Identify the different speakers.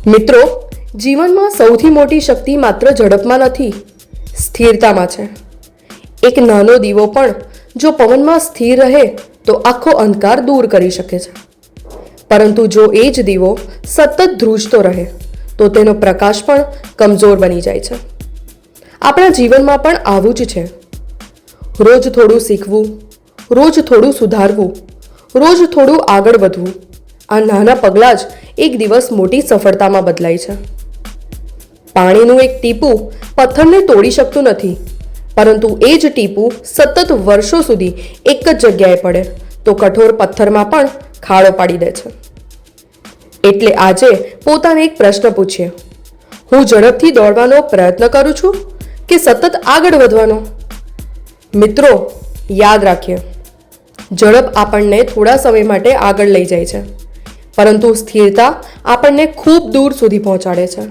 Speaker 1: મિત્રો, જીવનમાં સૌથી મોટી શક્તિ માત્ર ઝડપમાં નથી, સ્થિરતામાં છે. એક નાનો દીવો પણ જો પવનમાં સ્થિર રહે તો આખો અંધકાર દૂર કરી શકે છે. પરંતુ જો એ જ દીવો સતત ધ્રુજતો રહે તો તેનો પ્રકાશ પણ કમજોર બની જાય છે. આપણા જીવનમાં પણ આવું જ છે. રોજ થોડું શીખવું, રોજ થોડું સુધારવું, રોજ થોડું આગળ વધવું, આ નાના પગલાં જ એક દિવસ મોટી સફળતામાં બદલાય છે. પાણીનું એક ટીપું પથ્થરને તોડી શકતું નથી, પરંતુ એ જ ટીપું સતત વર્ષો સુધી એક જ જગ્યાએ પડે તો કઠોર પથ્થરમાં પણ ખાડો પાડી દે છે. એટલે આજે પોતાને એક પ્રશ્ન પૂછીએ, હું ઝડપથી દોડવાનો પ્રયત્ન કરું છું કે સતત આગળ વધવાનો? મિત્રો, યાદ રાખીએ, ઝડપ આપણને થોડા સમય માટે આગળ લઈ જાય છે, પરંતુ સ્થિરતા આપણને ખૂબ દૂર સુધી પહોંચાડે છે.